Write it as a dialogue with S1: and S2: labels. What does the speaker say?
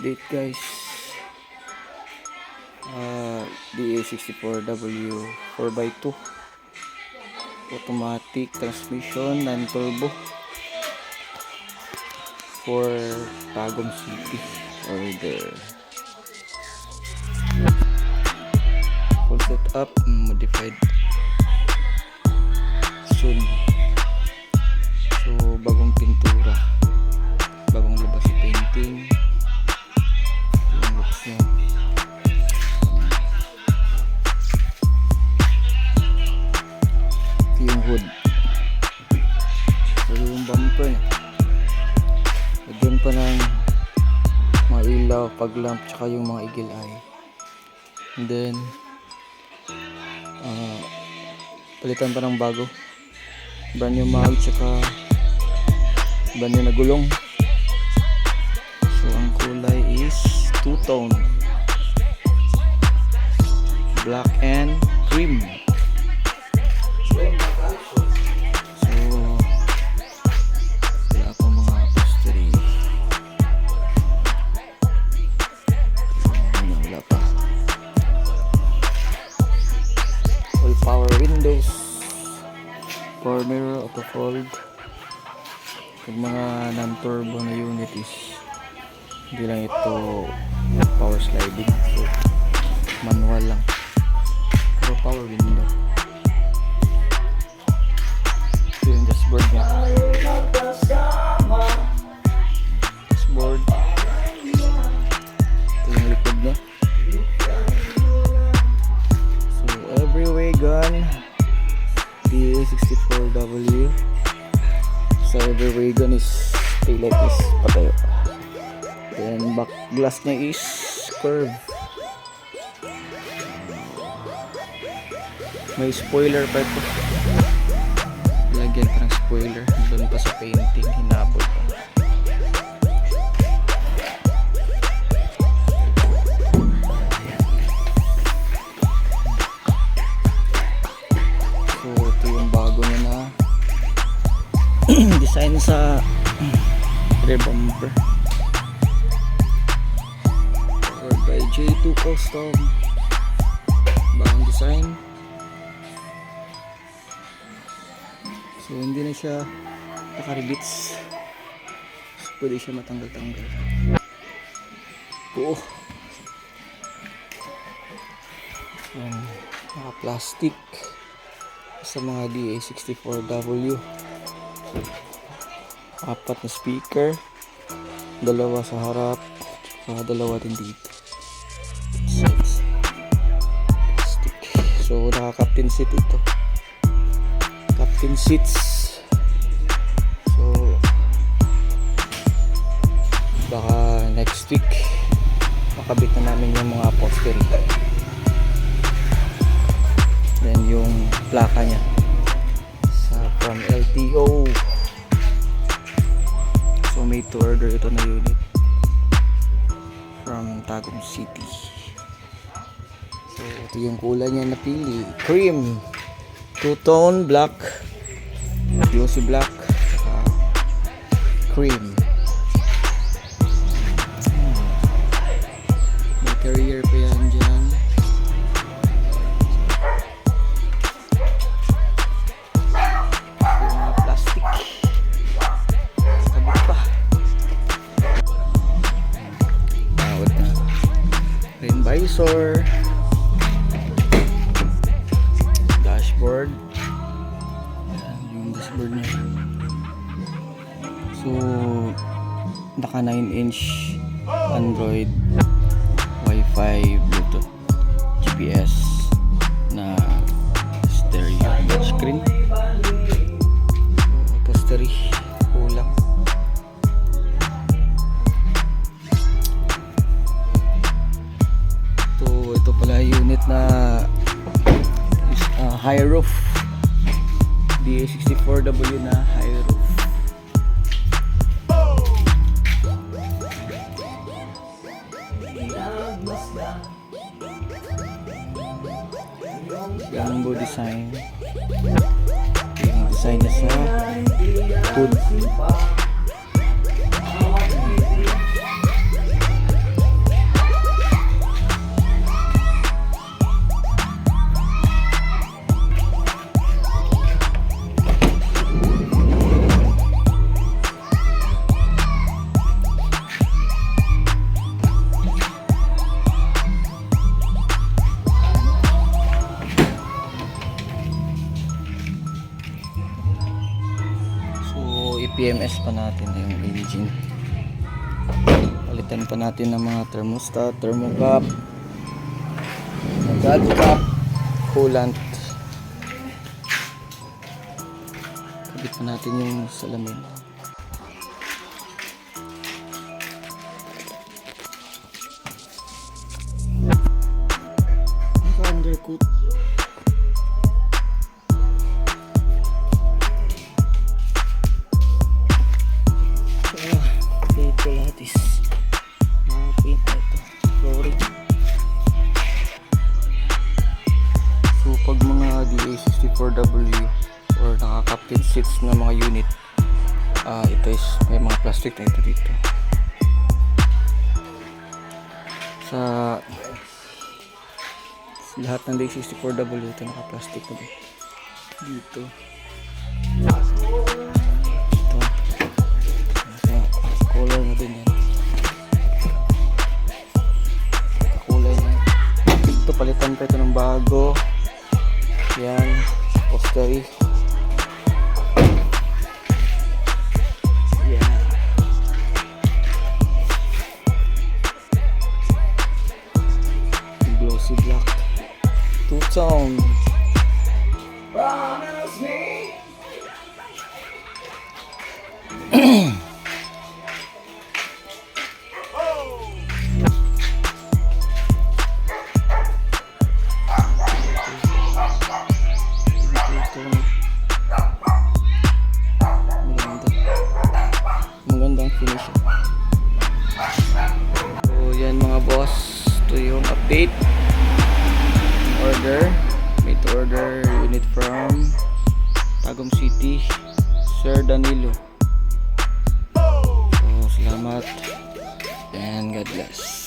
S1: update guys. DA64W 4x2 automatic transmission, non-turbo for Tagum City order. Full setup, modified soon. So bagong pintura, bagong labas sa painting. Yung looks niya. Ito yung hood. So yung bumper niya, lagyan pa ng mga ilaw, paglamp, tsaka yung mga eagle eye. And then palitan pa ng bago, brand new mag, tsaka brand new na gulong. So ang kulay is two-tone, black and cream. So wala akong mga upholstery, wala pa. Full power windows, power mirror, auto fold. Pag mga non-turbo na unit is hindi lang ito power sliding, so manual lang, pero power window. Ito yung dashboard nya, dashboard. Ito yung likod nya. So every wagon DA64W, so every wagon is taillight is patayo. Then back glass nya is curve. May spoiler pa ito, lagyan pa ng spoiler doon pa sa painting, hinabol pa. So ito yung bago niya na design sa rear bumper, powered by J2 Custom. Bagong design. So hindi na siya nakaribits, so pwede siya matanggal-tanggal. Buo. Naka-plastic sa mga DA64W. Apat na speaker, dalawa sa harap, saka dalawa din dito. Plastic. So naka-captain seat ito, captain seats. So baka next week makabit na namin yung mga upholstery. Then yung plaka nya from LTO. So made to order ito na unit from Tagum City. So ito yung kulay niya napili, cream, two-tone, black, glossy black, cream. May carrier pa yan dyan. Visor, dashboard. Yan yung dashboard niya. So naka 9-inch Android, Wi-Fi, Bluetooth, GPS na stereo touchscreen. Upholstery kulang. Ito pala unit na high roof, DA64W na high roof. Gambo design, yung design niya sa hood. BMS pa natin yung engine. Palitan pa natin ng mga thermostat, thermocap, valve cap, coolant. Kabit pa natin yung salamin. Naka-undercoat. Dito lahat is paint na ito, flooring. So pag mga DA64W or naka-captain seats na mga unit, ito is may mga plastic na ito dito. Sa lahat ng DA64W ito naka-plastic na dito. Color na din yan. Kulay na. Ito palitan pa ito ng bago. Yan. Postery. Yan. Glossy black. Two-tone. Magandang finish. So yan mga boss, ito yung update. Order, made to order unit from Tagum City, Sir Danilo. So salamat and God bless.